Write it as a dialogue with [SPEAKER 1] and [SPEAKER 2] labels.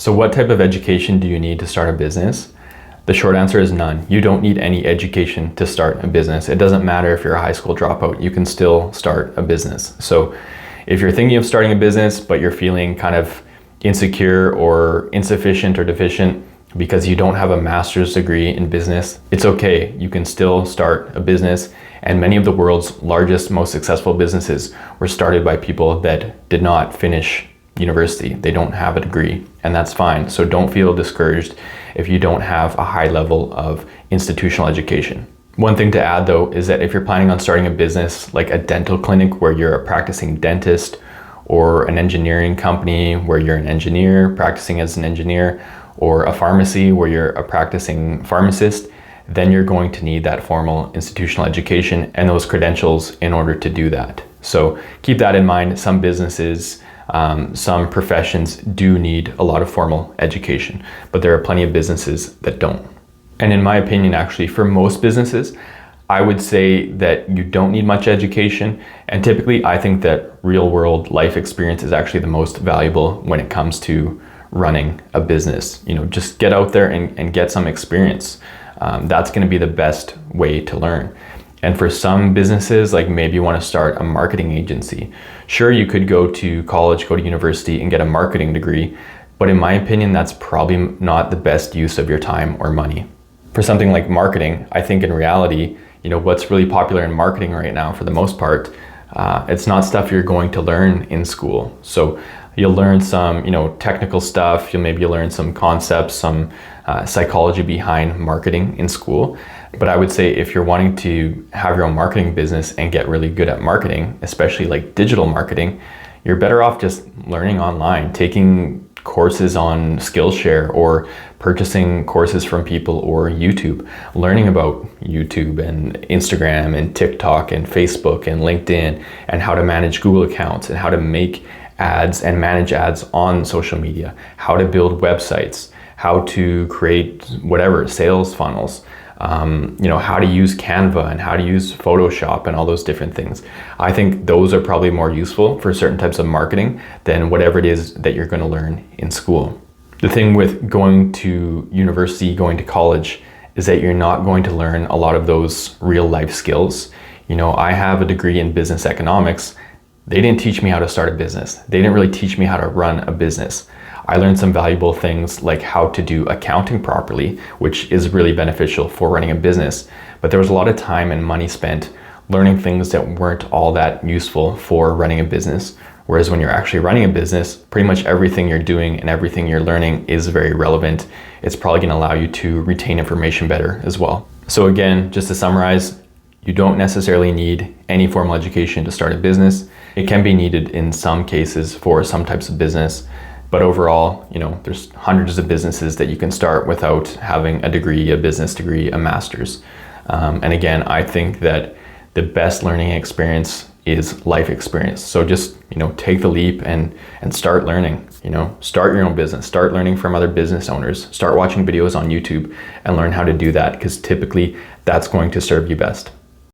[SPEAKER 1] So what type of education do you need to start a business? The short answer is none. You don't need any education to start a business. It doesn't matter if you're a high school dropout, you can still start a business. So if you're thinking of starting a business, but you're feeling kind of insecure or insufficient or deficient because you don't have a master's degree in business, it's okay. You can still start a business. And many of the world's largest, most successful businesses were started by people that did not finish university. They don't have a degree, and that's fine. So don't feel discouraged if you don't have a high level of institutional education. One thing to add though is that if you're planning on starting a business like a dental clinic where you're a practicing dentist, or an engineering company where you're an engineer practicing as an engineer, or a pharmacy where you're a practicing pharmacist, then you're going to need that formal institutional education and those credentials in order to do that. So keep that in mind. Some businesses, some professions do need a lot of formal education, but there are plenty of businesses that don't. And in my opinion, actually, for most businesses, I would say that you don't need much education. And typically, I think that real world life experience is actually the most valuable when it comes to running a business. Just get out there and get some experience. That's going to be the best way to learn. And for some businesses, like maybe you want to start a marketing agency. Sure, you could go to college, go to university and get a marketing degree, but in my opinion, that's probably not the best use of your time or money. For something like marketing, I think in reality, what's really popular in marketing right now, for the most part, it's not stuff you're going to learn in school. So you'll learn some, technical stuff. Maybe learn some concepts, some psychology behind marketing in school. But I would say if you're wanting to have your own marketing business and get really good at marketing, especially like digital marketing, you're better off just learning online, taking courses on Skillshare or purchasing courses from people or YouTube, learning about YouTube and Instagram and TikTok and Facebook and LinkedIn and how to manage Google accounts and how to make ads and manage ads on social media, how to build websites, how to create whatever, sales funnels, how to use Canva and how to use Photoshop and all those different things. I think those are probably more useful for certain types of marketing than whatever it is that you're going to learn in school. The thing with going to university, going to college, is that you're not going to learn a lot of those real life skills. I have a degree in business economics. They didn't teach me how to start a business. They didn't really teach me how to run a business. I learned some valuable things like how to do accounting properly, which is really beneficial for running a business. But there was a lot of time and money spent learning things that weren't all that useful for running a business. Whereas when you're actually running a business, pretty much everything you're doing and everything you're learning is very relevant. It's probably going to allow you to retain information better as well. So again, just to summarize, you don't necessarily need any formal education to start a business. It can be needed in some cases for some types of business. But overall, there's hundreds of businesses that you can start without having a degree, a business degree, a master's. And again, I think that the best learning experience is life experience. So just, take the leap and start learning, start your own business, start learning from other business owners, start watching videos on YouTube and learn how to do that, because typically that's going to serve you best.